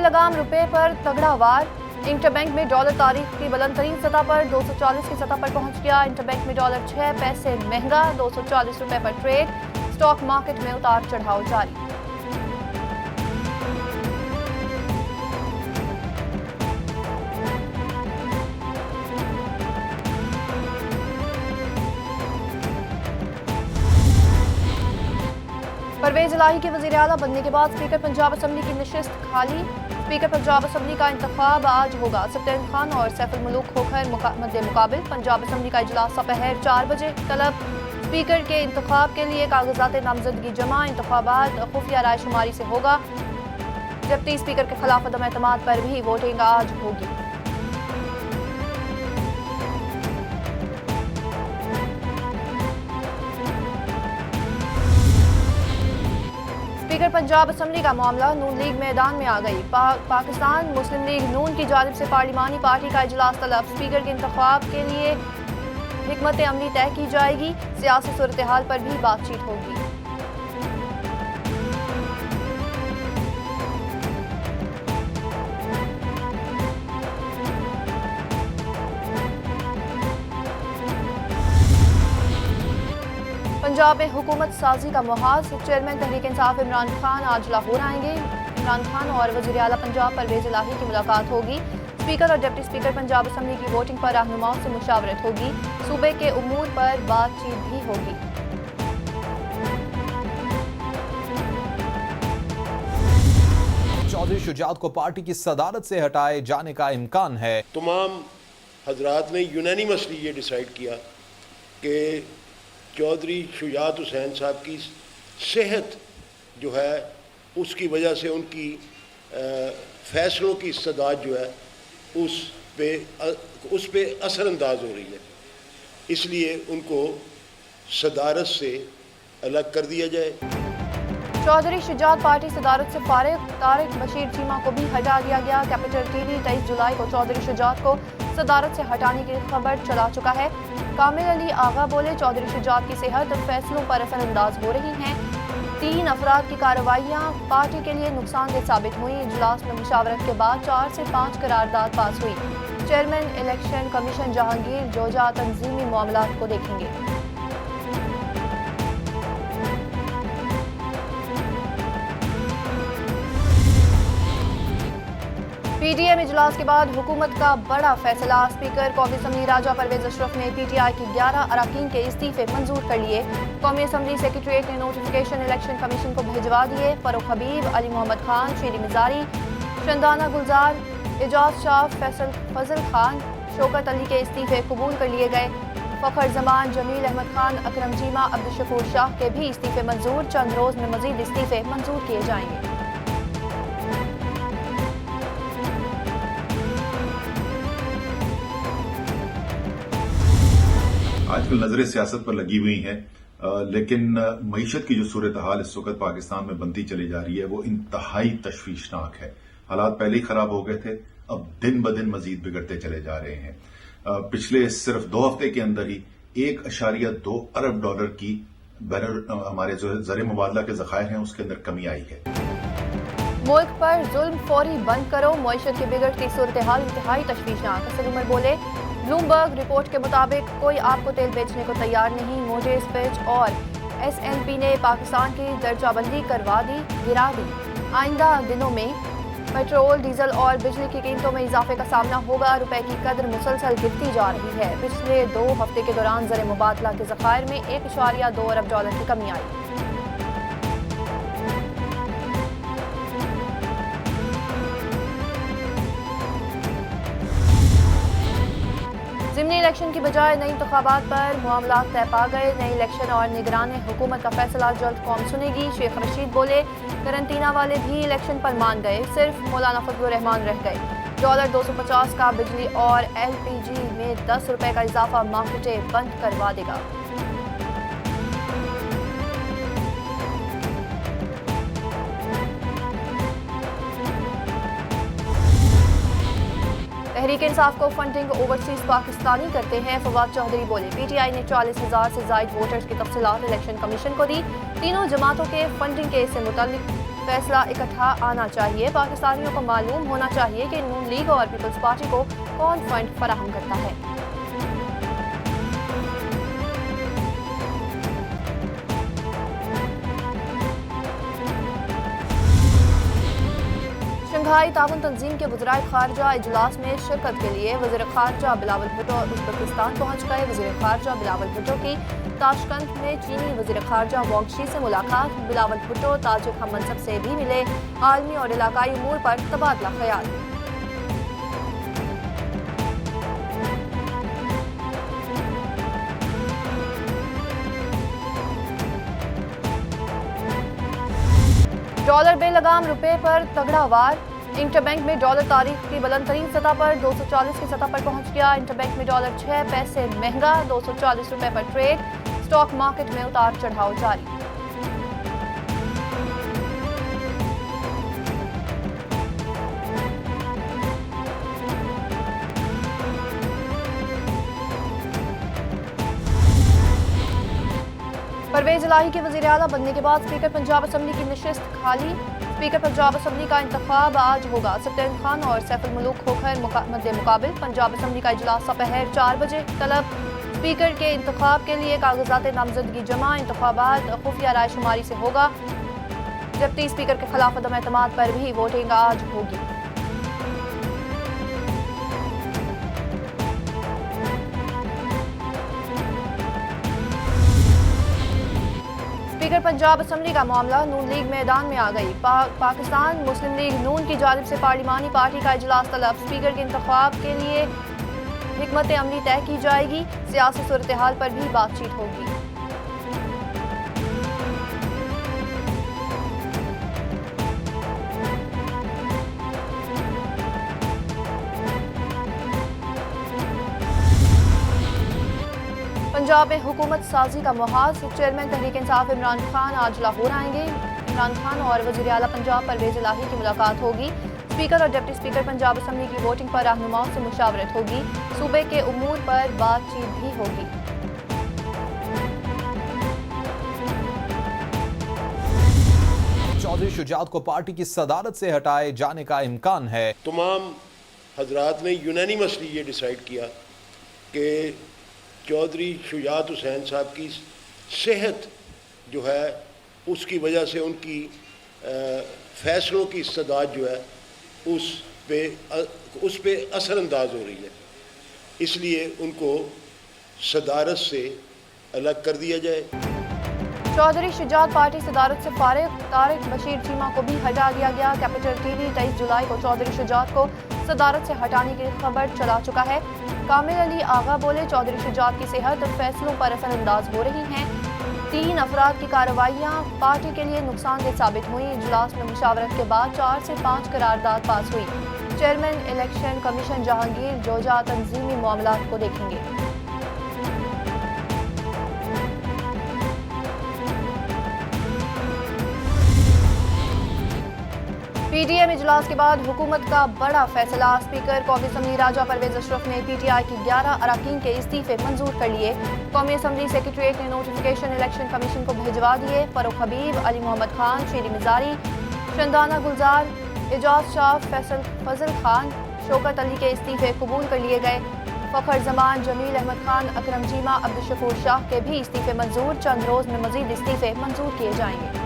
लगाम रुपए पर तगड़ा वार। इंटरबैंक में डॉलर तारीख की बुलंद तरीन सतह पर 240 की सतह पर पहुंच गया। इंटरबैंक में डॉलर 6 पैसे महंगा 240 रुपए पर ट्रेड। स्टॉक मार्केट में उतार चढ़ाव जारी। परवेज इलाही के वज़ीर आला बनने के बाद स्पीकर पंजाब असम्बली की नशिस्त खाली। स्पीकर पंजाब असम्बली का इंतखाब आज होगा। सत्तेन खान और सैफुल मुल्क होकर मद्दे मुकाबिल। पंजाब असम्बली का इजलास दोपहर 4 बजे तलब। स्पीकर के इंतखाब के लिए कागजात नामजदगी जमा। इंतखाबात खुफिया राय शुमारी से होगा, जबकि स्पीकर के खिलाफ अदम एतमाद पर भी वोटिंग आज होगी। स्पीकर पंजाब असम्बली का मामला नून लीग मैदान में आ गई। पाकिस्तान मुस्लिम लीग नून की जानिब से पार्लिमानी पार्टी का इजलास तलब। स्पीकर के इंतखाब के लिए हिकमत अमली तय की जाएगी। सियासी सूरत हाल पर भी बातचीत होगी। पंजाब में हुकूमत साजी का मुहाज। चेयरमैन तहरीक इंसाफ इमरान खान आज लाहौर आएंगे। इमरान खान और वज़ीर आला पंजाब परवेज इलाही की मुलाकात होगी। स्पीकर और डिप्टी स्पीकर पंजाब असम्बली की वोटिंग पर रहनुमाओं से मुशावरत होगी। सूबे के उमूर पर बातचीत भी होगी। चौधरी शुजात को पार्टी की सदारत से हटाए जाने का इम्कान है। तमाम हजरात ने यूनानिमसली ये डिसाइड किया कि चौधरी शुजात हुसैन साहब की सेहत जो है उसकी वजह से उनकी फ़ैसलों की सदात जो है उस पे असरअंदाज हो रही है, इसलिए उनको सदारत से अलग कर दिया जाए। चौधरी शुजात पार्टी सदारत से फारिग। तारिक बशीर चीमा को भी हटा दिया गया। कैपिटल टीवी 23 जुलाई को चौधरी शुजात को सदारत से हटाने की खबर चला चुका है। कामिल अली आगा बोले, चौधरी शुजात की सेहत फैसलों पर असरअंदाज हो रही हैं। 3 अफराद की कार्रवाइयाँ पार्टी के लिए नुकसानदेह साबित हुई। इजलास में मुशावरत के बाद 4 से 5 करारदाद पास हुई। चेयरमैन इलेक्शन कमीशन जहांगीर जोजा तंजीमी मामलात को देखेंगे। पीटीएम इजलास के बाद हुकूमत का बड़ा फैसला। स्पीकर कौमी असम्बली राजा परवेज अशरफ ने पीटीआई की 11 अरकान के इस्तीफे मंजूर कर लिए। कौमी असम्बली सेक्रेटरीट ने नोटिफिकेशन इलेक्शन कमीशन को भिजवा दिए। फरूख हबीब, अली मोहम्मद खान, शीरी मिजारी, शंदाना गुलजार, एजाज शाह, फजल खान, शौकत अली के इस्तीफे कबूल कर लिए गए। फखर जमान, जमील अहमद खान, अकरम चीमा, अब्दुल शकूर शाह के भी इस्तीफे मंजूर। चंद रोज में मजीद इस्तीफे मंजूर किए जाएंगे। आजकल नजरें सियासत पर लगी हुई हैं, लेकिन मईशत की जो सूरत हाल इस वक्त पाकिस्तान में बनती चली जा रही है वो इंतहाई तशवीशनाक है। हालात पहले ही खराब हो गए थे, अब दिन ब दिन मजीद बिगड़ते चले जा रहे हैं। पिछले सिर्फ 2 हफ्ते के अंदर ही 1.2 अरब डॉलर की हमारे जो ज़र मुबादला के ज़खायर हैं उसके अंदर कमी आई है। मुल्क पर जुल्म फौरी बंद करो। मईशत की बिगड़ती सूरत हाल इंतहाई तशवीशनाक। असद उमर बोले, ब्लूमबर्ग रिपोर्ट के मुताबिक कोई आपको तेल बेचने को तैयार नहीं। मोजे स्पेच और एसएनपी ने पाकिस्तान की दर्जाबंदी गिरा दी। आइंदा दिनों में पेट्रोल, डीजल और बिजली की कीमतों में इजाफे का सामना होगा। रुपए की कदर मुसलसल गिरती जा रही है। पिछले 2 हफ्ते के दौरान ज़र मुबादला के ज़खायर में 1.2 अरब डॉलर की कमी आई। ज़िमनी इलेक्शन की बजाय नई इंतखाबात पर मामलात तय पा गए। नई इलेक्शन और निगरान हुकूमत का फैसला जल्द कौम सुनेगी। शेख रशीद बोले, करंटीना वाले भी इलेक्शन पर मान गए, सिर्फ मौलाना फजलुर रहमान रह गए। डॉलर 250 का बिजली और एलपीजी में 10 रुपए का इजाफा मार्केटें बंद करवा देगा। तहरीक इंसाफ को फंडिंग ओवरसीज पाकिस्तानी करते हैं। फवाद चौधरी बोले, पीटीआई ने 40,000 से ज्यादा वोटर्स की तफसीलात इलेक्शन कमीशन को दी। तीनों जमातों के फंडिंग केस से मुताल्लिक फैसला इकट्ठा आना चाहिए। पाकिस्तानियों को मालूम होना चाहिए कि नून लीग और पीपल्स पार्टी को कौन फंड फराहम करता है। शंघाई ताउन तंजीम के वज़ीर खारजा इजलास में शिरकत के लिए वज़ीर खारजा बिलावल भुट्टो उज़्बेकिस्तान पहुँच गए। वज़ीर खारजा बिलावल भुट्टो की ताशकंद में चीनी वज़ीर खारजा वांग शी से मुलाकात। बिलावल भुट्टो ताजिक हम मनसब से भी मिले। आलमी और इलाकाई उमूर पर तबादला ख्याल। डॉलर बेलगाम रुपए पर तगड़ा वार। इंटरबैंक में डॉलर तारीख की बुलंद तरीन सतह पर 240 की सतह पर पहुंच गया। इंटरबैंक में डॉलर 6 पैसे महंगा 240 रुपए पर ट्रेड। स्टॉक मार्केट में उतार चढ़ाव जारी। परवेज इलाही के वज़ीर आला बनने के बाद स्पीकर पंजाब असम्बली की नशिस्त खाली। स्पीकर पंजाब असम्बली का इंतखाब आज होगा। सत्तर खान और सैफुल मुलूक होकर मद्दे मुकाबिल। पंजाब असम्बली का इजलास दोपहर 4 बजे तलब। स्पीकर के इंतखाब के लिए कागजात नामजदगी जमा। इंतखाबात खुफिया राय शुमारी से होगा, जबकि स्पीकर के खिलाफ अदम एतमाद पर भी वोटिंग आज होगी। स्पीकर पंजाब असम्बली का मामला नून लीग मैदान में आ गई। पाकिस्तान मुस्लिम लीग नून की जानिब से पार्लिमानी पार्टी का इजलास तलब। स्पीकर के इंतखाब के लिए हिकमत अमली तय की जाएगी। सियासी सूरत हाल पर भी बातचीत होगी। पंजाब में हुकूमत साजी का मुहाज। चेयरमैन तहरीक इंसाफ इमरान खान आज लाहौर आएंगे। इमरान खान और वज़ीर आला पंजाब परवेज इलाही की मुलाकात होगी। स्पीकर और डिप्टी स्पीकर पंजाब असम्बली की वोटिंग पर रहनुमाओं से मुशावरत होगी। सूबे के उमूर पर बातचीत भी होगी। चौधरी शुजात को पार्टी की सदारत से हटाए जाने का इम्कान है। तमाम हजरात ने यूनानिमसली ये डिसाइड किया कि चौधरी शुजात हुसैन साहब की सेहत जो है उसकी वजह से उनकी फ़ैसलों की इस्तदाद जो है उस पे असरअंदाज हो रही है, इसलिए उनको सदारत से अलग कर दिया जाए। चौधरी शुजात पार्टी सदारत से फारिग। तारिक बशीर चीमा को भी हटा दिया गया। कैपिटल टीवी 23 जुलाई को चौधरी शुजात को सदारत से हटाने की खबर चला चुका है। कामिल अली आगा बोले, चौधरी शुजात की सेहत और फैसलों पर असरअंदाज हो रही हैं। 3 अफराद की कार्रवाइयाँ पार्टी के लिए नुकसानदेह साबित हुई। इजलास में मुशावरत के बाद 4 से 5 करारदाद पास हुई। चेयरमैन इलेक्शन कमीशन जहांगीर जोजा तंजीमी मामलात को देखेंगे। पीटीएम इजलास के बाद हुकूमत का बड़ा फैसला। स्पीकर कौमी असम्बली राजा परवेज अशरफ ने पीटीआई की 11 अरकान के इस्तीफे मंजूर कर लिए। कौमी असम्बली सेक्रेटरीट ने नोटिफिकेशन इलेक्शन कमीशन को भिजवा दिए। फरूख हबीब, अली मोहम्मद खान, शीरी मिजारी, शंदाना गुलजार, एजाज शाह, फजल खान, शौकत अली के इस्तीफे कबूल कर लिए गए। फखर जमान, जमील अहमद खान, अकरम चीमा, अब्दुल शाह के भी इस्तीफे मंजूर। चंद रोज में मजीद इस्तीफे मंजूर किए जाएंगे।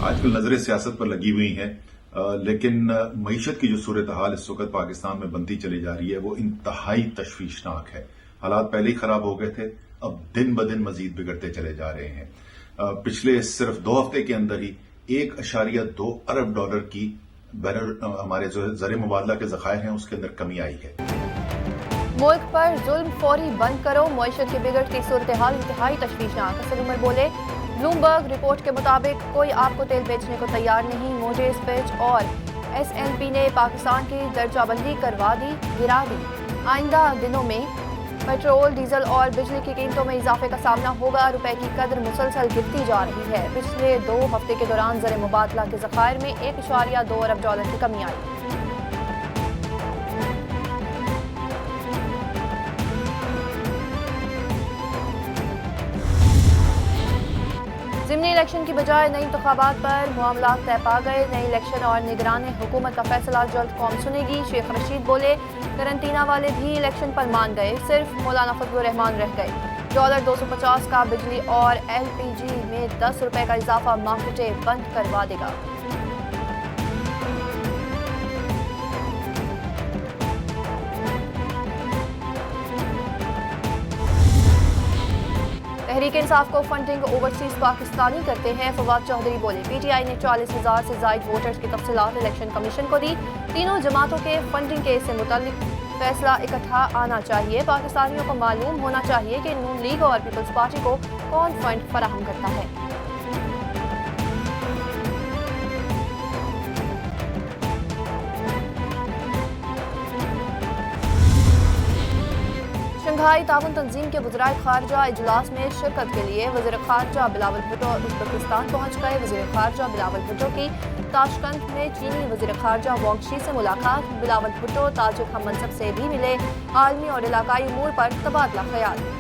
आजकल नजरें सियासत पर लगी हुई हैं, लेकिन मईशत की जो सूरत हाल इस वक्त पाकिस्तान में बनती चली जा रही है वो इंतहाई तशवीशनाक है। हालात पहले ही खराब हो गए थे, अब दिन ब दिन मजीद बिगड़ते चले जा रहे हैं। पिछले सिर्फ 2 हफ्ते के अंदर ही 1.2 अरब डॉलर की हमारे जो ज़र मुबादला के ज़खायर हैं उसके अंदर कमी आई है। मुल्क पर जुल्म फौरी बंद करो। मईशत की बिगड़ती सूरत हाल इंतहाई तशवीशनाक। असद उमर बोले, ब्लूमबर्ग रिपोर्ट के मुताबिक कोई आपको तेल बेचने को तैयार नहीं। मोजेस फिच और SNP ने पाकिस्तान की दर्जाबंदी करवा दी, गिरा दी। आइंदा दिनों में पेट्रोल, डीजल और बिजली की कीमतों में इजाफे का सामना होगा। रुपए की कदर मुसलसल गिरती जा रही है। पिछले 2 हफ्ते के दौरान ज़र मुबादला के ज़खायर में 1.2 अरब डॉलर की कमी आई। ज़िमनी इलेक्शन की बजाय नई इंतखाबात पर मामला तय पा गए। नई इलेक्शन और निगरान हुकूमत का फैसला जल्द कौम सुनेगी। शेख रशीद बोले, करंटीना वाले भी इलेक्शन पर मान गए, सिर्फ मौलाना फजलुर रहमान रह गए। $250 का बिजली और LPG में 10 रुपए का इजाफा मार्केटें बंद करवा देगा। तहरीक इंसाफ को फंडिंग ओवरसीज पाकिस्तानी करते हैं। फवाद चौधरी बोले, PTI ने 40,000 से जायद वोटर्स की तफसीलात इलेक्शन कमीशन को दी। तीनों जमातों के फंडिंग केस से मुतालिक फैसला इकट्ठा आना चाहिए। पाकिस्तानियों को मालूम होना चाहिए कि नून लीग और पीपल्स पार्टी को कौन फंड फराहम करता है। शंघाई ताउन तंजीम के वज़राए खारजा इजलास में शिरकत के लिए वज़ीर खारजा बिलावल भुट्टो उज़्बेकिस्तान पहुँच गए। वज़ीर खारजा बिलावल भुट्टो की ताशकंद में चीनी वज़ीर खारजा वांग शी से मुलाकात। बिलावल भुट्टो ताजिक हम मनसब से भी मिले। आलमी और इलाकाई उमूर पर तबादला ख्याल।